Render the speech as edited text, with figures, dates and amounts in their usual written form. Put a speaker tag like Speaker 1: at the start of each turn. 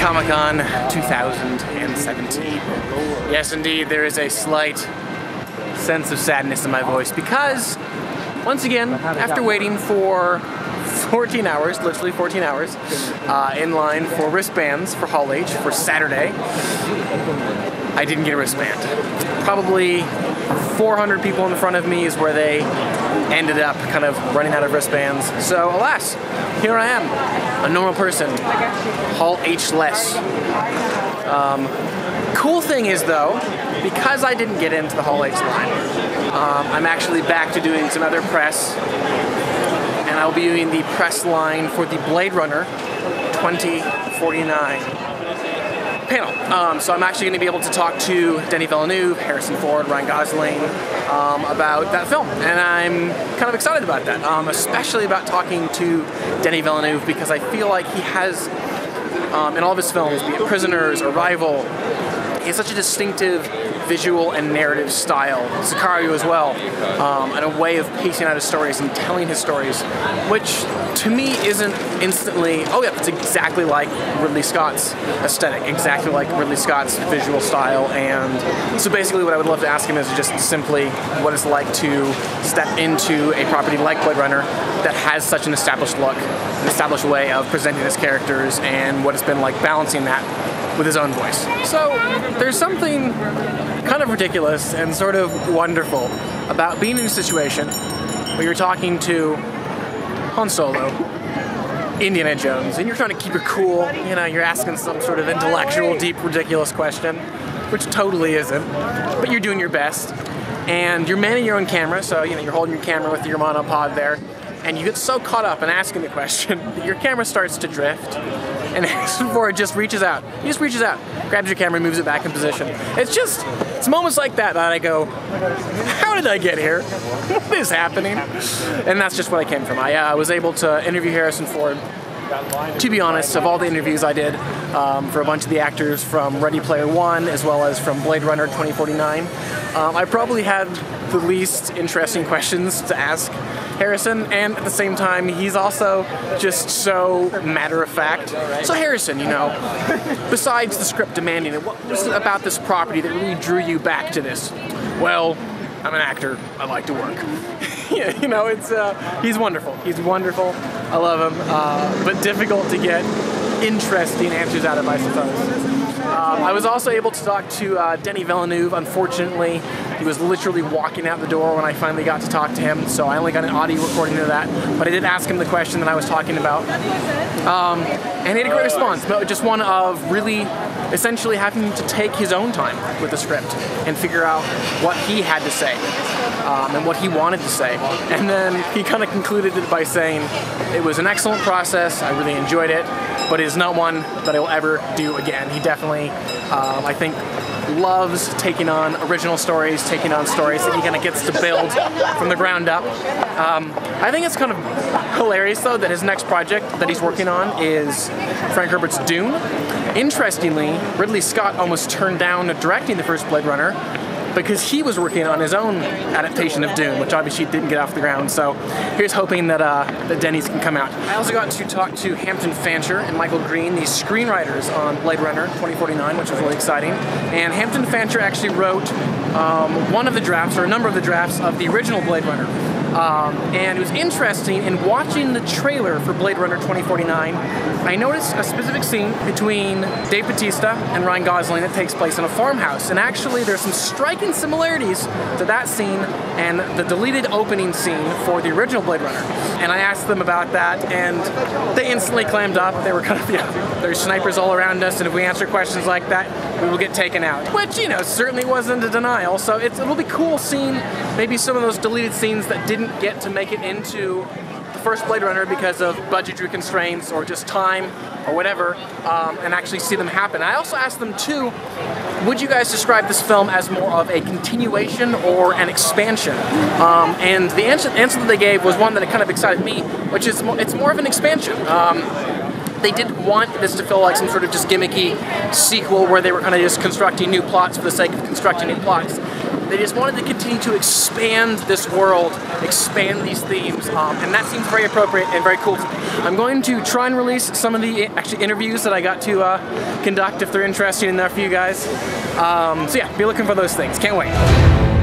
Speaker 1: Comic-Con 2017. Yes, indeed, there is a slight sense of sadness in my voice because, once again, after waiting for 14 hours, literally 14 hours, in line for wristbands for Hall H for Saturday, I didn't get a wristband. Probably 400 people in front of me is where they ended up kind of running out of wristbands. So alas, here I am, a normal person, Hall H less. Cool thing is though, because I didn't get into the Hall H line, I'm actually back to doing some other press, and I'll be doing the press line for the Blade Runner 2049 panel. So I'm actually going to be able to talk to Denis Villeneuve, Harrison Ford, Ryan Gosling about that film, and I'm kind of excited about that, especially about talking to Denis Villeneuve because I feel like he has, in all of his films, be it Prisoners, Arrival, he has such a distinctive visual and narrative style, Sicario as well, and a way of pacing out his stories and telling his stories, which to me isn't instantly, oh yeah, it's exactly like Ridley Scott's aesthetic, exactly like Ridley Scott's visual style. And so basically what I would love to ask him is just simply what it's like to step into a property like Blade Runner that has such an established look, an established way of presenting his characters, and what it's been like balancing that with his own voice. So there's something kind of ridiculous and sort of wonderful about being in a situation where you're talking to Han Solo, Indiana Jones, and you're trying to keep your cool, you know, you're asking some sort of intellectual, deep, ridiculous question, which totally isn't, but you're doing your best, and you're manning your own camera, so, you know, you're holding your camera with your monopod there, and you get so caught up in asking the question that your camera starts to drift, and Harrison Ford just reaches out. He just reaches out, grabs your camera, and moves it back in position. It's moments like that that I go, how did I get here? What is happening? And that's just what I came from. I was able to interview Harrison Ford. To be honest, of all the interviews I did for a bunch of the actors from Ready Player One as well as from Blade Runner 2049, I probably had the least interesting questions to ask Harrison, and at the same time, he's also just so matter-of-fact. So Harrison, you know, besides the script demanding it, what was it about this property that really drew you back to this? Well, I'm an actor. I like to work. Yeah, you know, he's wonderful. He's wonderful. I love him, but difficult to get interesting answers out of, I suppose. I was also able to talk to Denis Villeneuve. Unfortunately, he was literally walking out the door when I finally got to talk to him, so I only got an audio recording of that, but I did ask him the question that I was talking about. And he had a great response, but just one of really essentially having to take his own time with the script and figure out what he had to say and what he wanted to say. And then he kind of concluded it by saying, it was an excellent process, I really enjoyed it, but it is not one that I will ever do again. He definitely, I think, loves taking on original stories, taking on stories that he kind of gets to build from the ground up. I think it's kind of hilarious, though, that his next project that he's working on is Frank Herbert's Dune. Interestingly, Ridley Scott almost turned down directing the first Blade Runner because he was working on his own adaptation of Dune, which obviously didn't get off the ground. So here's hoping that that Denis can come out. I also got to talk to Hampton Fancher and Michael Green, the screenwriters on Blade Runner 2049, which was really exciting. And Hampton Fancher actually wrote one of the drafts, or a number of the drafts, of the original Blade Runner. And it was interesting, in watching the trailer for Blade Runner 2049, I noticed a specific scene between Dave Bautista and Ryan Gosling that takes place in a farmhouse. And actually there's some striking similarities to that scene and the deleted opening scene for the original Blade Runner. And I asked them about that, and they instantly clammed up. They were kind of, there's snipers all around us, and if we answer questions like that, we will get taken out. Which, you know, certainly wasn't a denial. So it'll be cool seeing maybe some of those deleted scenes that didn't get to make it into the first Blade Runner because of budgetary constraints or just time or whatever, and actually see them happen. I also asked them too, would you guys describe this film as more of a continuation or an expansion? And the answer that they gave was one that kind of excited me, which is it's more of an expansion. They didn't want this to feel like some sort of just gimmicky sequel where they were kind of just constructing new plots for the sake of constructing new plots. They just wanted to continue to expand this world, expand these themes, and that seems very appropriate and very cool to me. I'm going to try and release some of the actually interviews that I got to conduct if they're interesting enough for you guys. So yeah, be looking for those things. Can't wait.